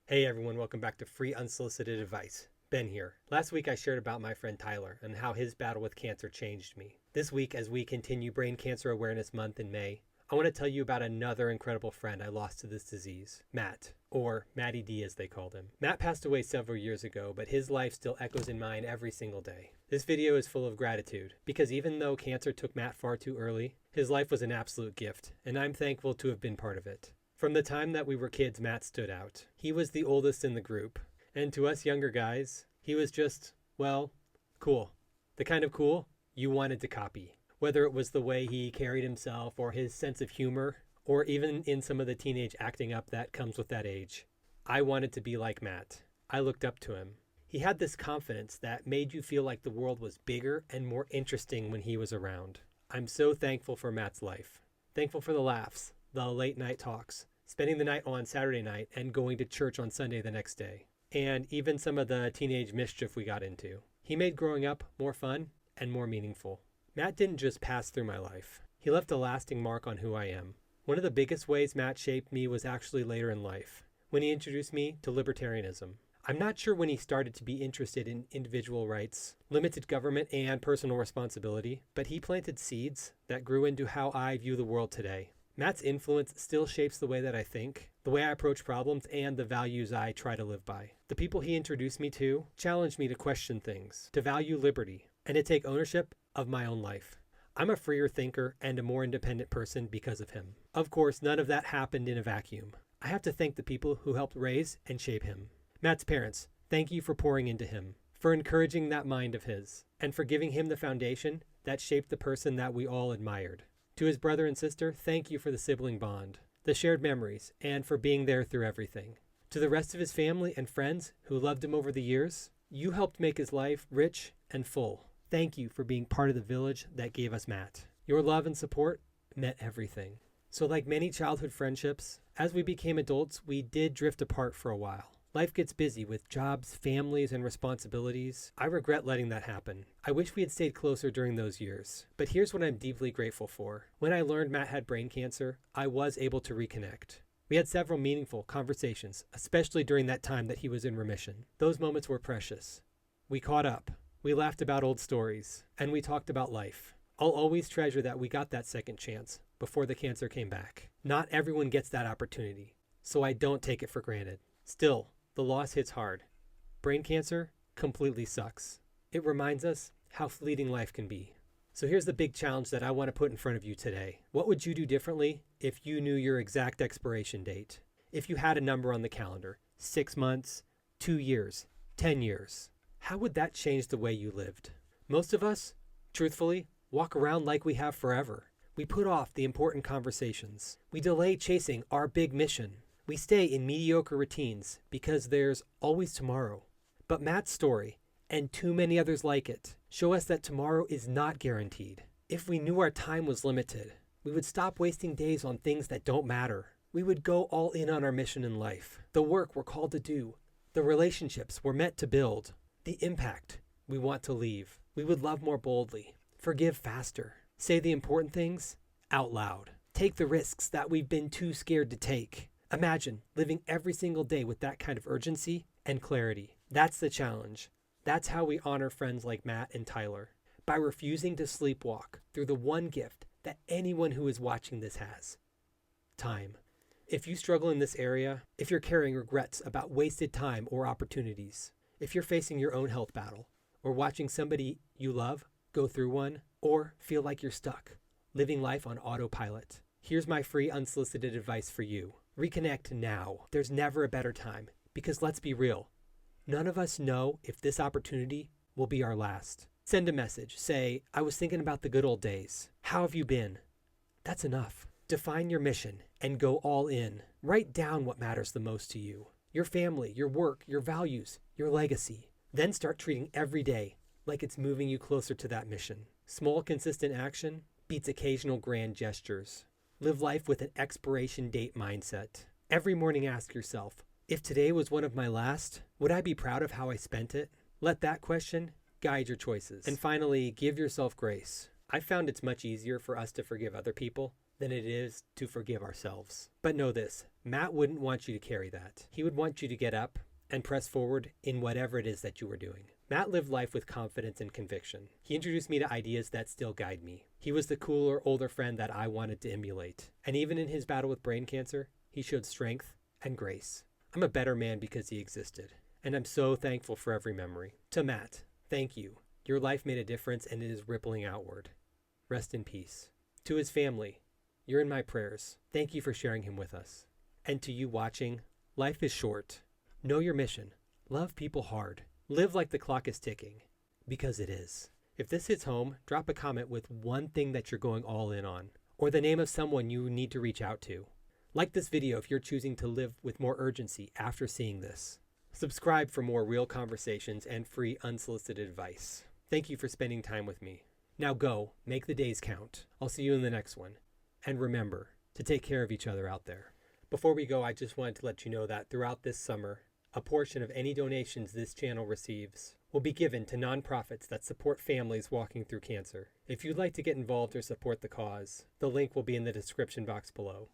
Hey everyone, welcome back to Free Unsolicited Advice. Ben here. Last week I shared about my friend Tyler and how his battle with cancer changed me. This week, as we continue Brain Cancer Awareness Month in May, I want to tell you about another incredible friend I lost to this disease, Matt, or Matty D as they called him. Matt passed away several years ago, but his life still echoes in mine every single day. This video is full of gratitude, because even though cancer took Matt far too early, his life was an absolute gift, and I'm thankful to have been part of it. From the time that we were kids, Matt stood out. He was the oldest in the group, and to us younger guys, he was just, well, cool. The kind of cool you wanted to copy. Whether it was the way he carried himself or his sense of humor, or even in some of the teenage acting up that comes with that age. I wanted to be like Matt. I looked up to him. He had this confidence that made you feel like the world was bigger and more interesting when he was around. I'm so thankful for Matt's life. Thankful for the laughs, the late night talks, spending the night on Saturday night and going to church on Sunday the next day, and even some of the teenage mischief we got into. He made growing up more fun and more meaningful. Matt didn't just pass through my life. He left a lasting mark on who I am. One of the biggest ways Matt shaped me was actually later in life, when he introduced me to libertarianism. I'm not sure when he started to be interested in individual rights, limited government, and personal responsibility, but he planted seeds that grew into how I view the world today. Matt's influence still shapes the way that I think, the way I approach problems, and the values I try to live by. The people he introduced me to challenged me to question things, to value liberty, and to take ownership of my own life. I'm a freer thinker and a more independent person because of him. Of course, none of that happened in a vacuum. I have to thank the people who helped raise and shape him. Matt's parents, thank you for pouring into him, for encouraging that mind of his, and for giving him the foundation that shaped the person that we all admired. To his brother and sister, thank you for the sibling bond, the shared memories, and for being there through everything. To the rest of his family and friends who loved him over the years, you helped make his life rich and full. Thank you for being part of the village that gave us Matt. Your love and support meant everything. So like many childhood friendships, as we became adults, we did drift apart for a while. Life gets busy with jobs, families, and responsibilities. I regret letting that happen. I wish we had stayed closer during those years. But here's what I'm deeply grateful for. When I learned Matt had brain cancer, I was able to reconnect. We had several meaningful conversations, especially during that time that he was in remission. Those moments were precious. We caught up. We laughed about old stories. And we talked about life. I'll always treasure that we got that second chance before the cancer came back. Not everyone gets that opportunity, so I don't take it for granted. Still, the loss hits hard. Brain cancer completely sucks. It reminds us how fleeting life can be. So here's the big challenge that I want to put in front of you today. What would you do differently if you knew your exact expiration date? If you had a number on the calendar, 6 months, 2 years, 10 years, how would that change the way you lived? Most of us, truthfully, walk around like we have forever. We put off the important conversations. We delay chasing our big mission. We stay in mediocre routines because there's always tomorrow. But Matt's story, and too many others like it, show us that tomorrow is not guaranteed. If we knew our time was limited, we would stop wasting days on things that don't matter. We would go all in on our mission in life, the work we're called to do, the relationships we're meant to build, the impact we want to leave. We would love more boldly, forgive faster, say the important things out loud, take the risks that we've been too scared to take. Imagine living every single day with that kind of urgency and clarity. That's the challenge. That's how we honor friends like Matt and Tyler, by refusing to sleepwalk through the one gift that anyone who is watching this has: time. If you struggle in this area, if you're carrying regrets about wasted time or opportunities, if you're facing your own health battle, or watching somebody you love go through one, or feel like you're stuck, living life on autopilot, here's my free unsolicited advice for you. Reconnect now. There's never a better time, because let's be real, none of us know if this opportunity will be our last. Send a message. Say, I was thinking about the good old days. How have you been? That's enough. Define your mission and go all in. Write down what matters the most to you. Your family, your work, your values, your legacy. Then start treating every day like it's moving you closer to that mission. Small, consistent action beats occasional grand gestures. Live life with an expiration date mindset. Every morning ask yourself, if today was one of my last, would I be proud of how I spent it? Let that question guide your choices. And finally, give yourself grace. I found it's much easier for us to forgive other people than it is to forgive ourselves. But know this, Matt wouldn't want you to carry that. He would want you to get up and press forward in whatever it is that you were doing. Matt lived life with confidence and conviction. He introduced me to ideas that still guide me. He was the cooler, older friend that I wanted to emulate. And even in his battle with brain cancer, he showed strength and grace. I'm a better man because he existed. And I'm so thankful for every memory. To Matt, thank you. Your life made a difference and it is rippling outward. Rest in peace. To his family, you're in my prayers. Thank you for sharing him with us. And to you watching, life is short. Know your mission. Love people hard. Live like the clock is ticking. Because it is. If this hits home, drop a comment with one thing that you're going all in on, or the name of someone you need to reach out to. Like this video if you're choosing to live with more urgency after seeing this. Subscribe for more real conversations and free unsolicited advice. Thank you for spending time with me. Now go, make the days count. I'll see you in the next one. And remember to take care of each other out there. Before we go, I just wanted to let you know that throughout this summer, a portion of any donations this channel receives will be given to nonprofits that support families walking through cancer. If you'd like to get involved or support the cause, the link will be in the description box below.